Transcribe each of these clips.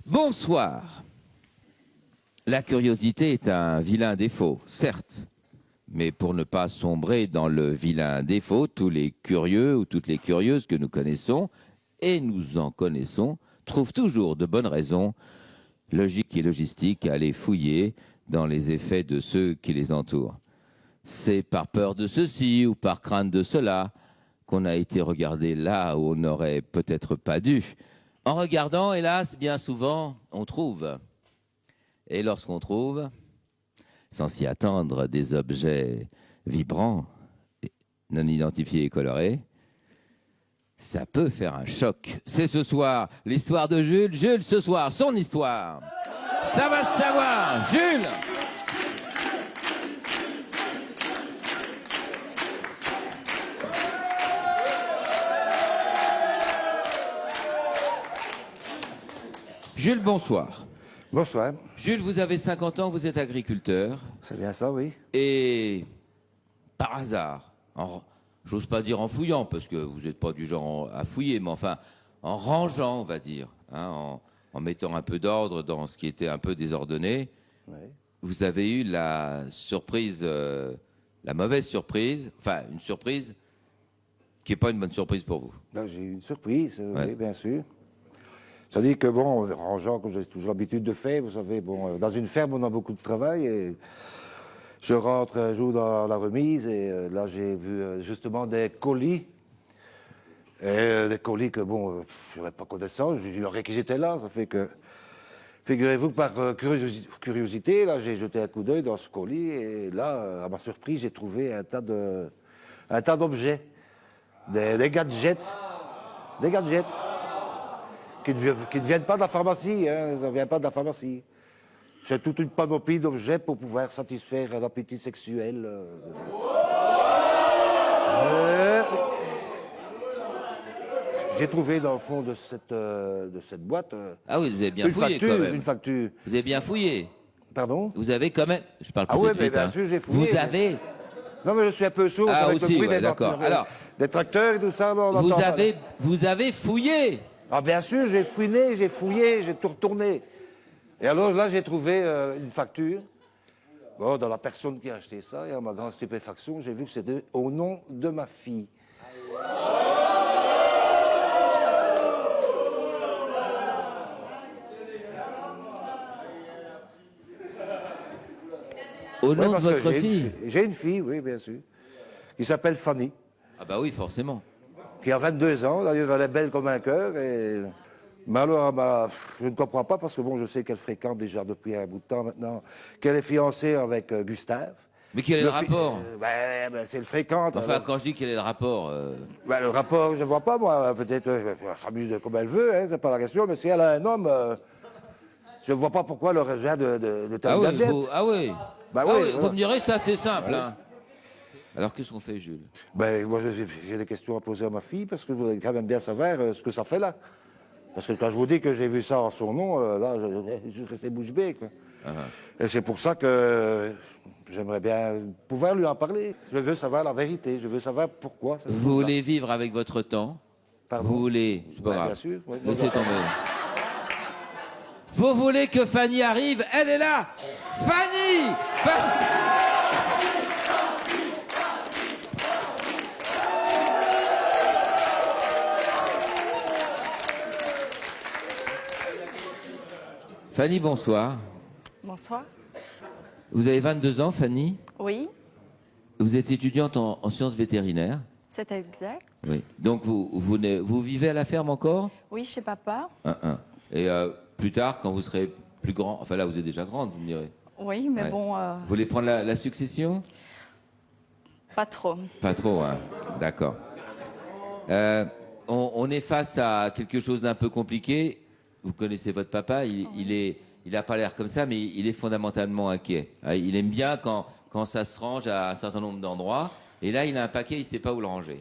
Bonsoir. La curiosité est un vilain défaut, certes. Mais pour ne pas sombrer dans le vilain défaut, tous les curieux ou toutes les curieuses que nous connaissons, et nous en connaissons, trouvent toujours de bonnes raisons, logiques et logistiques, à aller fouiller dans les effets de ceux qui les entourent. C'est par peur de ceci ou par crainte de cela qu'on a été regardé là où on n'aurait peut-être pas dû. En regardant, hélas, bien souvent, on trouve. Et lorsqu'on trouve, sans s'y attendre, des objets vibrants, non identifiés et colorés, ça peut faire un choc. C'est ce soir l'histoire de Jules. Jules, ce soir, son histoire. Ça va se savoir. Jules! Jules, bonsoir. Bonsoir. Jules, vous avez 50 ans, vous êtes agriculteur. C'est bien ça, oui. Et par hasard, j'ose pas dire en fouillant, parce que vous n'êtes pas du genre à fouiller, mais enfin, en rangeant, on va dire, hein, en mettant un peu d'ordre dans ce qui était un peu désordonné, Ouais. vous avez eu la surprise, la mauvaise surprise, enfin, une surprise qui n'est pas une bonne surprise pour vous. Ben, j'ai eu une surprise, Ouais. oui, bien sûr. C'est-à-dire que, bon, rangeant, comme j'ai toujours l'habitude de faire, vous savez, bon, dans une ferme, on a beaucoup de travail, et je rentre un jour dans la remise, et là, j'ai vu justement des colis, et des colis que, bon, je n'avais pas connaissance, j'ignorais qu'ils étaient là, ça fait que, figurez-vous que par curiosité, là, j'ai jeté un coup d'œil dans ce colis, et là, à ma surprise, j'ai trouvé un tas d'objets, des gadgets, qui ne viennent pas de la pharmacie, hein, ça ne vient pas de la pharmacie. C'est toute une panoplie d'objets pour pouvoir satisfaire l'appétit sexuel. J'ai trouvé dans le fond de cette boîte Ah oui, vous avez bien une fouillé facture, quand même. une facture. Vous avez bien fouillé. Pardon? Vous avez quand même... Je parle Ah peut-être ouais, mais vite, bien hein. sûr, j'ai fouillé. Vous avez... Non, mais je suis un peu sourd Ah, avec aussi, le bruit ouais, d'accord. Alors, des tracteurs et tout ça. Alors, on entend mal. Vous avez fouillé. Ah bien sûr, j'ai fouiné, j'ai fouillé, j'ai tout retourné. Et alors là, j'ai trouvé une facture. Bon, dans la personne qui a acheté ça, et à ma grande stupéfaction, j'ai vu que c'était au nom de ma fille. Au Ouais, nom de parce que votre fille. J'ai une fille, oui, bien sûr, qui s'appelle Fanny, Ah bah oui, forcément. qui a 22 ans. D'ailleurs, elle est belle comme un cœur. Mais alors, je ne comprends pas, parce que bon, je sais qu'elle fréquente déjà depuis un bout de temps maintenant, qu'elle est fiancée avec Gustave. Mais quel est le rapport? C'est le fréquente. Enfin, alors. quand je dis quel est le rapport... Ben, le rapport, je ne vois pas, moi. Peut-être, elle s'amuse comme elle veut, hein, c'est pas la question. Mais si elle a un homme, je ne vois pas pourquoi elle aurait besoin de tel Ah oui, gadget. ah oui. Bah Ah oui, oui, voilà. vous me direz, ça c'est simple. Hein. Alors qu'est-ce qu'on fait, Jules? Ben, moi, j'ai des questions à poser à ma fille, parce que je voudrais quand même bien savoir ce que ça fait là. Parce que quand je vous dis que j'ai vu ça en son nom, là, je suis resté bouche bée, quoi. Et c'est pour ça que j'aimerais bien pouvoir lui en parler. Je veux savoir la vérité, je veux savoir pourquoi. Ça se Vous trouve là. voulez vivre avec votre temps? Pardon? Vous voulez... C'est pas Ben, grave. bien sûr, oui, Laissez voilà. tomber. Vous voulez que Fanny arrive? Elle est là. Fanny! Fanny, bonsoir. Bonsoir. Vous avez 22 ans, Fanny. Oui, Vous êtes étudiante en sciences vétérinaires. c'est exact. Oui. Donc vous vivez à la ferme encore? Oui, chez papa. Et plus tard, quand vous serez plus grand, enfin là vous êtes déjà grande, vous me direz. Oui, mais Ouais. bon, Vous voulez prendre la succession? pas trop. Pas trop, hein. D'accord. On est face à quelque chose d'un peu compliqué. Vous connaissez votre papa, il n'a pas l'air comme ça, mais il est fondamentalement inquiet. Il aime bien quand ça se range à un certain nombre d'endroits. Et là, il a un paquet, il ne sait pas où le ranger.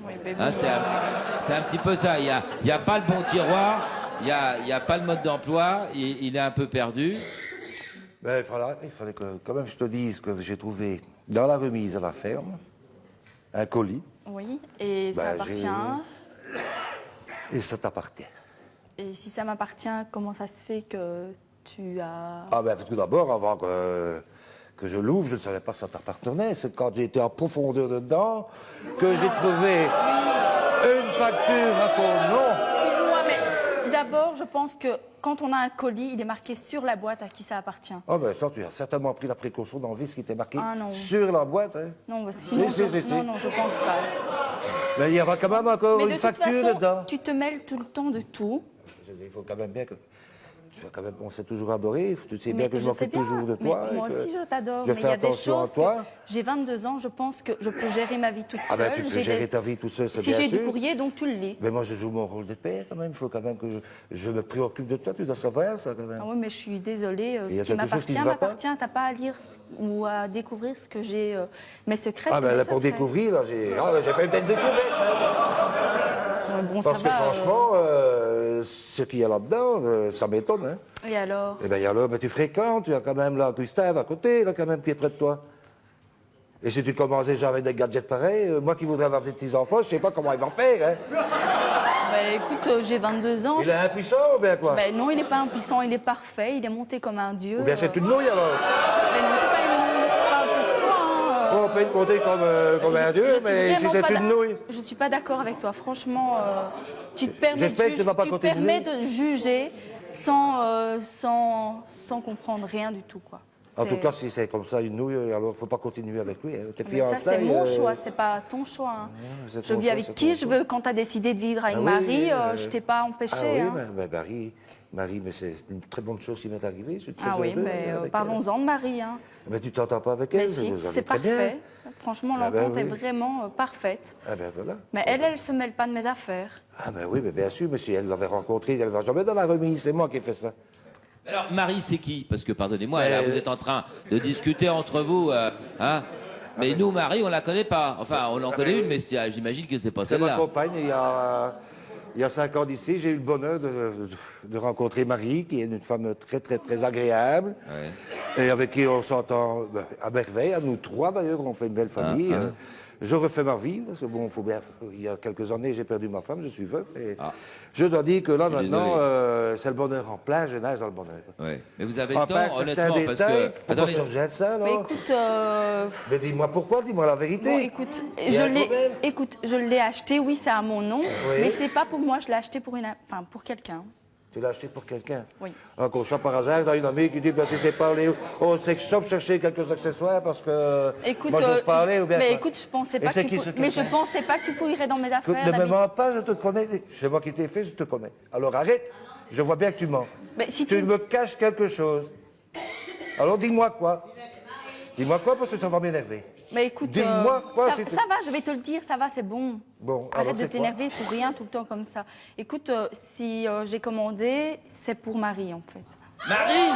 Oui, mais Hein, bon, c'est un petit peu ça. Il n'y a pas le bon tiroir, il n'y a pas le mode d'emploi, il est un peu perdu. Ben, voilà, il fallait que quand même je te dise que j'ai trouvé dans la remise à la ferme un colis oui, et ça Ben, appartient. et ça t'appartient. Et si ça m'appartient, comment ça se fait que tu as... Ah ben tout d'abord, avant que je l'ouvre, je ne savais pas que ça t'appartenait. C'est quand j'ai été en profondeur dedans que j'ai trouvé une facture à ton nom. Excuse-moi, mais d'abord, je pense que quand on a un colis, il est marqué sur la boîte à qui ça appartient. Ah ben ça, tu as certainement pris la précaution d'enlever ce qui était marqué Ah, non. sur la boîte. Hein. Non, bah, sinon, Si, si, si. non, je pense pas. Mais il y aura quand même encore Mais une de toute facture façon, dedans. tu te mêles tout le temps de tout. Il faut quand même bien que... Tu vas quand même, on s'est toujours adoré, tu sais bien Mais que je sais m'occupe bien, toujours de mais toi. moi et que aussi, je t'adore. Je Mais il fais y a des attention à choses toi. que j'ai 22 ans, je pense que je peux gérer ma vie toute Ah seule. ben tu peux J'ai gérer des- ta vie tout seul, c'est Si bien j'ai sûr. du courrier, donc tu le lis. Mais moi je joue mon rôle de père quand même, il faut quand même que je me préoccupe de toi, tu dois savoir ça quand même. Ah oui, mais je suis désolée. Il y a Ce qui quelque chose qui m'appartient, ne va pas m'appartient. T'as pas à lire ou à découvrir ce que j'ai. Mes secrets, Ah c'est ben mes là pour secrets. découvrir, là j'ai fait une belle découverte. Ouais, bon, Parce ça que va, franchement, ce qu'il y a là-dedans, ça m'étonne. Hein. Et alors? Eh bien, il y a là, mais tu fréquentes, tu as quand même là Gustave à côté, là, quand même, qui est près de toi. Et si tu commences déjà avec des gadgets pareils, moi qui voudrais avoir des petits-enfants, je sais pas comment ils vont faire. Hein. Bah, écoute, j'ai 22 ans. Il est impuissant ou bien quoi? Ben non, il n'est pas impuissant, il est parfait, il est monté comme un dieu. Ou bien c'est une nouille alors? Mais non, c'est pas une nouille, je parle pour toi. Hein. On peut être monté comme un dieu, Je suis mais si vraiment c'est pas une nouille. Je suis pas d'accord avec toi, franchement. Tu te permets, J'espère que tu vas pas tu continuer. permets de juger sans comprendre rien du tout, quoi. En tout C'est- cas, si c'est comme ça, une nouille, alors il ne faut pas continuer avec lui. Hein. T'es Mais ça, fiançailles. c'est mon choix, c'est pas ton choix. Hein. c'est Je ton vis choix, avec c'est qui ton je choix. veux. Quand tu as décidé de vivre avec Ah oui, Marie, je t'ai pas empêché. Ah oui, hein. Marie, mais c'est une très bonne chose qui m'est arrivée. Je suis très Ah oui, heureux mais avec parlons-en de Marie. Hein. elle. Mais tu t'entends pas avec Mais elle, si, vous allez c'est très bien. parfait. Franchement, Ah ben l'entente est oui. vraiment parfaite. Ah ben voilà. Mais elle se mêle pas de mes affaires. Ah ben oui, mais bien sûr, mais si elle l'avait rencontré, elle ne va jamais dans la remise, c'est moi qui ai fait ça. Alors, Marie, c'est qui? Parce que, pardonnez-moi, là, vous êtes en train de discuter entre vous, hein? Mais nous, Marie, on la connaît pas. Enfin, on en connaît une, mais j'imagine que c'est pas C'est ma celle-là. compagne, il y a 5 ans d'ici, j'ai eu le bonheur de rencontrer Marie, qui est une femme très, très, très agréable, Ouais. et avec qui on s'entend à merveille, à nous trois d'ailleurs, on fait une belle famille. Je refais ma vie, parce que bon, faut bien, il y a quelques années, j'ai perdu ma femme, je suis veuf, et je dois dire que là, Je suis maintenant, c'est le bonheur en plein, je nage dans le bonheur. Ouais. Mais vous avez le En temps, part honnêtement, certains parce détails, que... pourquoi Attendez, tu rejettes ça, là Mais écoute, Mais dis-moi pourquoi, dis-moi la vérité. bon, écoute, Il y a un problème je l'ai acheté, oui, c'est à mon nom, Oui. mais c'est pas pour moi, je l'ai acheté pour pour quelqu'un. Tu l'as acheté pour quelqu'un? Oui. Comme ça, par hasard, dans une amie qui dit, ben, tu sais pas aller au sex shop chercher quelques accessoires parce que Écoute, moi, j'ose pas aller ou bien mais quoi? écoute, je pensais Et pas c'est que qui, tu ce mais je quelqu'un? pensais pas que tu fouillerais dans mes Écoute, affaires. ne me d'habitude. mens pas, je te connais. C'est moi qui t'ai fait, je te connais. Alors arrête, je vois bien que tu mens. Mais si Tu me caches quelque chose. Alors dis-moi quoi? Dis-moi quoi parce que ça va m'énerver. Mais écoute, Dis-moi quoi, ça, si tu- ça va, je vais te le dire, ça va, c'est bon. Bon, alors, Arrête de c'est quoi? t'énerver pour rien tout le temps comme ça. Écoute, si j'ai commandé, c'est pour Marie en fait. Marie!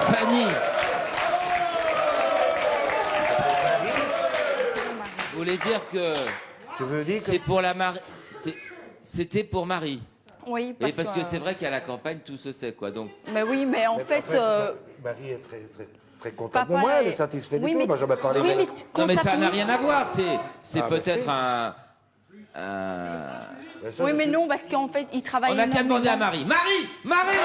Fanny! Vous voulez dire que Tu veux dire que... c'est pour la Marie... C'était pour Marie. Oui, Et parce que c'est vrai qu'à la campagne, tout se sait, quoi. Donc, Mais oui, mais en fait, Marie est très, très, très contente papa de moi, elle est- est satisfaite oui, du tout. mais- Moi, j'en ai parlé oui, d'elle. mais non, quand mais t'as ça n'a fini- rien à voir. C'est Ah, peut-être mais un... Mais ça, Oui, je mais suis- non, parce qu'en fait, il travaille. On n'a qu'à demander à Marie. Marie! Marie!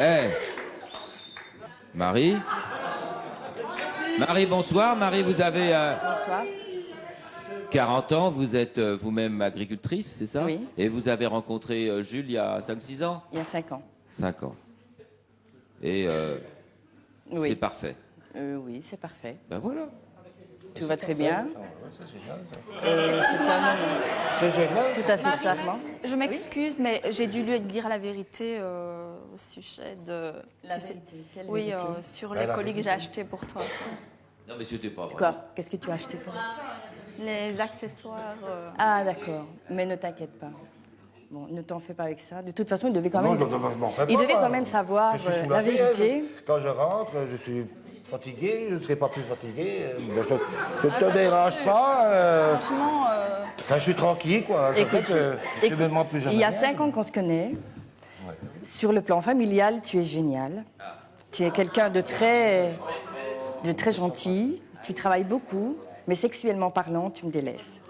Eh, Marie? Marie, bonsoir. Marie, vous avez Bonsoir. 40 ans, vous êtes vous-même agricultrice, c'est ça? Oui. Et vous avez rencontré Jules il y a 5-6 ans? Il y a 5 ans. 5 ans. Et Oui. c'est parfait. Oui, c'est parfait. Ben voilà. Tout va très bien. C'est un homme C'est génial. tout à fait charmant. Je m'excuse, mais j'ai dû lui dire la vérité au sujet de. La tu sais- vérité, quelle Oui, vérité sur Ben, les la colis que j'ai achetés pour toi. Non, mais c'était pas vrai. Quoi? Qu'est-ce que tu as acheté pour moi? Les accessoires. Ah, d'accord. Mais ne t'inquiète pas. Bon, ne t'en fais pas avec ça. De toute façon, il devait quand Non, même, je m'en fais il pas, devait moi. quand même savoir Je suis la soulagé, vérité. hein. Quand je rentre, je suis fatigué, je ne serai pas plus fatigué. Ben, je ne te dérange pas. Franchement, Enfin, je suis tranquille, quoi. C'est vrai Écoute, que tu me mens plus jamais. il y a rien. 5 ans qu'on se connaît. Sur le plan familial, tu es génial. Tu es quelqu'un de très gentil. Tu travailles beaucoup, mais sexuellement parlant, tu me délaisses.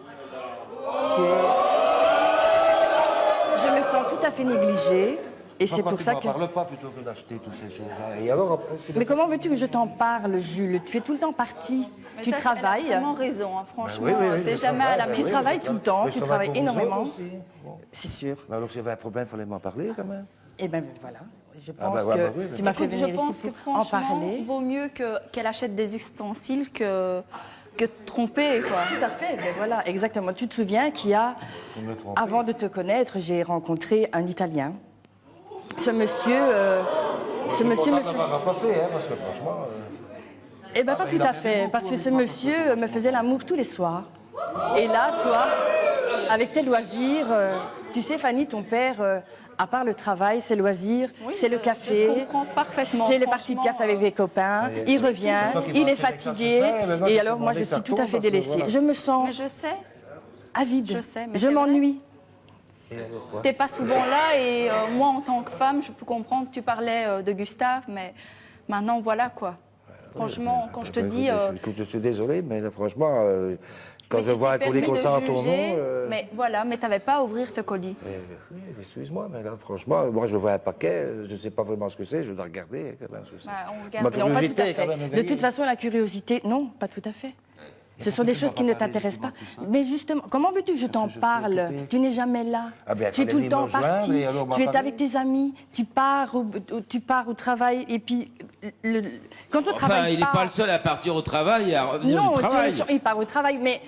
Je me sens tout à fait négligée. Et c'est pour ça que... parle pas plutôt que d'acheter toutes ces choses-là. Et alors après, Mais comment veux-tu que je t'en parle, Jules? Tu es tout le temps parti. Mais Tu ça, travailles. Elle a vraiment raison, hein, franchement. oui, oui, T'es je jamais à la travaille, maison. Tu travailles tout le temps, Mais je tu travaille travailles pour vous énormément. autres aussi. Bon. C'est sûr. Mais alors, s'il y avait un problème, il fallait m'en parler quand même. Eh bien, voilà. Je pense bah, ouais, que bah oui, mais- tu m'as fait Écoute, je venir pense ici que pour en franchement, parler. il vaut mieux qu'elle achète des ustensiles que de tromper, quoi. Tout à fait, ben voilà, exactement. Tu te souviens qu'il y a, me tromper. avant de te connaître, j'ai rencontré un Italien. Ce monsieur me fait... va passer, hein, parce que franchement... Eh bien, pas tout à fait, parce que ce monsieur me faisait l'amour tous les soirs. Et là, toi, avec tes loisirs, tu sais, Fanny, ton père, à part le travail, ses loisirs, Oui, c'est le je café, comprends parfaitement, c'est les parties de franchement, cartes avec les copains, Ouais, il c'est revient, toi qui il vas est faire avec ça, fatigué, c'est ça, et maintenant, et c'est alors moi, je demandé que ça suis tout à tombe, fait parce que délaissée. voilà. Je me Mais sens je sais, avide, je sais, mais je c'est vrai. m'ennuie. Et alors quoi? t'es pas souvent là et moi, en tant que femme, je peux comprendre que tu parlais de Gustave, mais maintenant, voilà, quoi. Franchement, quand je te dis... Écoute, je suis désolé, mais là, franchement, quand mais je tu vois un t'es colis permis comme de ça en ton nom... juger, mais voilà, mais t'avais pas à ouvrir ce colis. Oui, excuse-moi, mais là, franchement, moi, je vois un paquet, je ne sais pas vraiment ce que c'est, je dois regarder quand même ce que c'est. Bah, on regarde. Ma Non, pas tout à curiosité, quand fait. même, De éveillée. toute façon, la curiosité, non, pas tout à fait. Ce sont des choses qui ne t'intéressent pas. Mais justement, comment veux-tu que je t'en je suis parle? occupé. Tu n'es jamais là. Ah ben, Tu es fallait tout le venir temps me rejoindre parti. et alors m'en Tu es parler. avec tes amis. Tu pars au travail. Et puis, quand on Enfin, travaille il n'est pas le seul à partir au travail et à revenir non, du travail. il part au travail, mais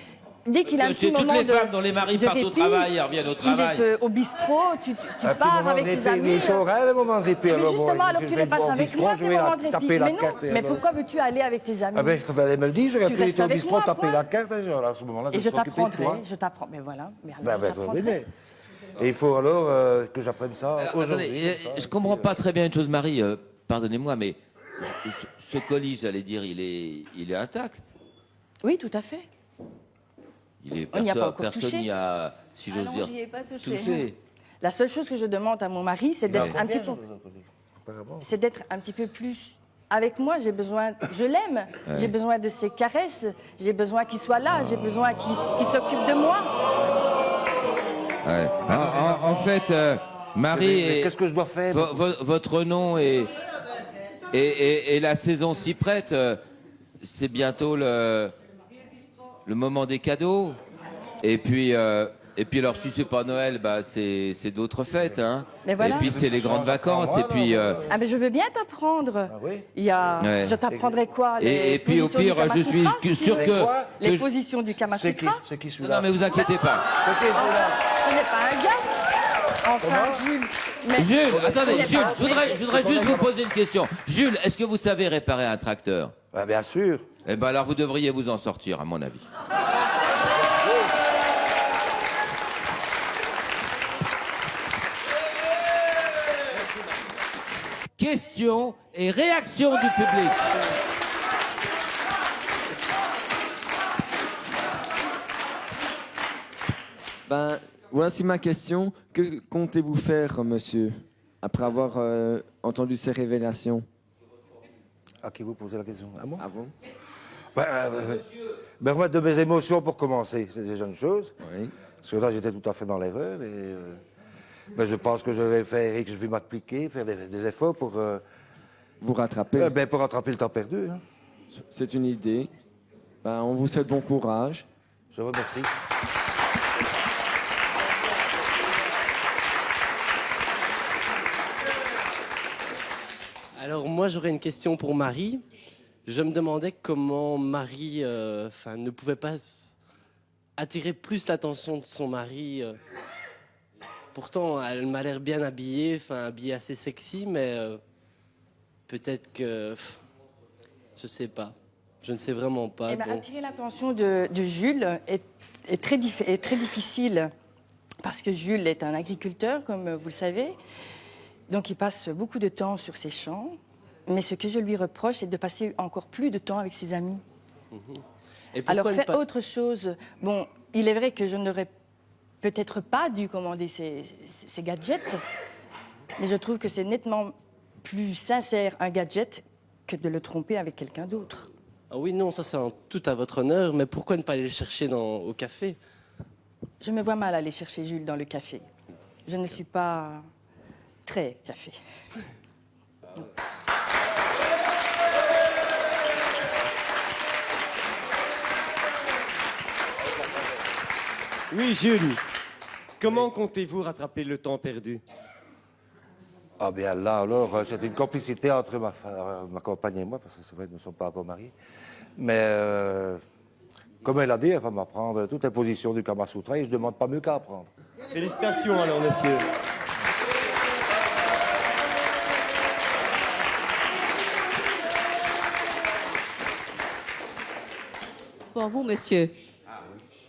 dès qu'il a un C'est petit toutes moment les de femmes dont les maris de partent au répit, travail et reviennent au travail. Il est au bistrot, tu Un petit pars moment avec de tes répit, amis. mais il saura le moment de répit. Mais alors, justement, bon, alors je tu vais les passes au avec bistrot, moi, je tes vais moments de taper répit. la Mais non, carte. et mais alors- pourquoi veux-tu aller avec tes amis? Ah ben, il fallait me le dire, j'aurais Tu pu restes être au avec bistrot, moi, taper point. la carte, et genre, à ce moment-là, Et je me suis occupé de toi. t'apprendrai, je t'apprends. Mais voilà, mais alors, Ben, je ben, t'apprendrai. oui, mais... Et il faut alors que j'apprenne ça Alors, aujourd'hui. attendez, comme ça, je comprends pas très bien une chose, Marie. Pardonnez-moi, mais ce colis, j'allais dire, il est intact. Oui, tout à fait. Il est On n'y a pas encore personne touché. n'y a, si Ah j'ose non, dire, j'y ai pas touché. touché. La seule chose que je demande à mon mari, c'est d'être un petit peu... Apparemment. c'est d'être un petit peu plus avec moi. J'ai besoin, je l'aime, j'ai besoin de ses caresses, j'ai besoin qu'il soit là, j'ai besoin qu'il s'occupe de moi. Ouais. En fait, Marie, Mais qu'est-ce que je dois faire? votre nom et la saison s'y prête. C'est bientôt le moment des cadeaux. Et puis alors si c'est pas Noël, bah c'est d'autres fêtes, hein. Mais voilà. Et puis c'est les grandes vacances. Et puis Ah mais je veux bien t'apprendre. Ah oui? Il y a, Ouais. je t'apprendrai quoi et puis au pire, je suis sûr Mais que quoi les que je- positions du Kama C'est qui? Sutra. C'est qui non, celui-là? mais vous inquiétez pas. C'est qui celui-là? Ce n'est pas un gars. Enfin, Jules. Mais- Jules, attendez, Mais Jules, pas- je voudrais juste vous poser une question. Jules, est-ce que vous savez réparer un tracteur? Ah, bien sûr. Eh ben alors vous devriez vous en sortir, à mon avis. Questions et réactions du public. Ben, voici ma question. Que comptez-vous faire, monsieur, après avoir entendu ces révélations? À qui vous posez la question? À moi? Ah bon? Ben, moi, de mes émotions pour commencer, c'est déjà une chose. Oui. Parce que là, j'étais tout à fait dans l'erreur. Mais je pense que je vais faire et que je vais m'appliquer, faire des efforts pour, Vous rattrapez. pour rattraper le temps perdu. Hein. C'est une idée. Ben, on vous souhaite bon courage. Je vous remercie. Alors moi j'aurais une question pour Marie. Je me demandais comment Marie ne pouvait pas attirer plus l'attention de son mari. Pourtant elle m'a l'air bien habillée, habillée assez sexy, mais peut-être que je sais pas. Je ne sais vraiment pas. Eh ben, donc. attirer l'attention de Jules est très difficile parce que Jules est un agriculteur, comme vous le savez. Donc il passe beaucoup de temps sur ses champs. Mais ce que je lui reproche, c'est de passer encore plus de temps avec ses amis. Et pourquoi Alors ne fais pas- autre chose. Bon, il est vrai que je n'aurais peut-être pas dû commander ces gadgets. Mais je trouve que c'est nettement plus sincère un gadget que de le tromper avec quelqu'un d'autre. Ah oui, non, ça c'est tout à votre honneur, mais pourquoi ne pas aller le chercher au café? Je me vois mal aller chercher Jules dans le café. Je ne suis pas très café. Oui, Jules. Comment comptez-vous rattraper le temps perdu? Ah bien là, alors, c'est une complicité entre ma compagne et moi, parce que c'est vrai que nous ne sommes pas encore mariés. Mais comme elle a dit, elle va m'apprendre toutes les positions du Kama Sutra et je ne demande pas mieux qu'à apprendre. Félicitations alors, monsieur. Pour vous, monsieur,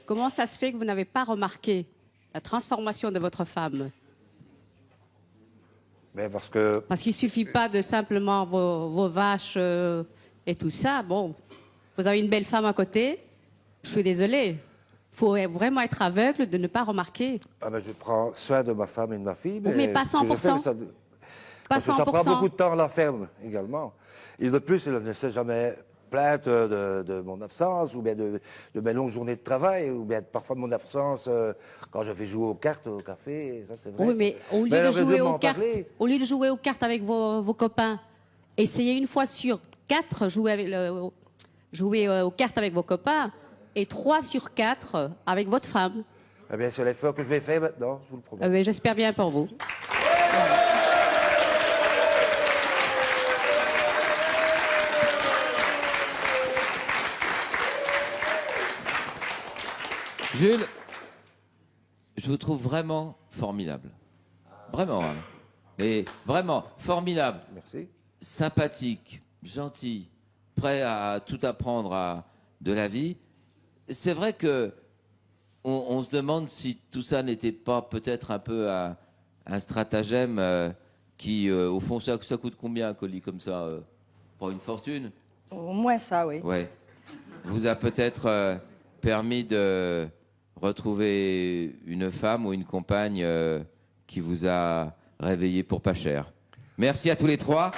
comment ça se fait que vous n'avez pas remarqué la transformation de votre femme? Mais parce que, Parce qu'il ne suffit pas de simplement vos vaches et tout ça. Bon, vous avez une belle femme à côté. Je suis désolée. Il faut vraiment être aveugle de ne pas remarquer. ah ben, je prends soin de ma femme et de ma fille. Mais pas ce que je 100%. ça, Pas parce que ça prend 100%. beaucoup de temps à la ferme également. Et de plus, elle ne s'est jamais plainte de mon absence, ou bien de mes longues journées de travail, ou bien parfois de mon absence quand je vais jouer aux cartes au café, ça c'est vrai. Oui, mais au lieu, elle de aurait jouer dû aux m'en cartes, parler. au lieu de jouer aux cartes avec vos copains, essayez une fois sur 4 jouer aux cartes avec vos copains et 3 sur 4 avec votre femme. Eh bien, c'est l'effort que je vais faire maintenant, je vous le promets. J'espère bien pour vous. Jules, je vous trouve vraiment formidable. Vraiment, hein. Mais vraiment formidable. Merci. Sympathique, gentil, prêt à tout apprendre de la vie. C'est vrai que on se demande si tout ça n'était pas peut-être un peu un stratagème qui, au fond, ça coûte combien un colis comme ça? Pas une fortune? Au moins ça, oui. Ouais. Vous a peut-être permis de retrouver une femme ou une compagne qui vous a réveillé pour pas cher. Merci à tous les trois.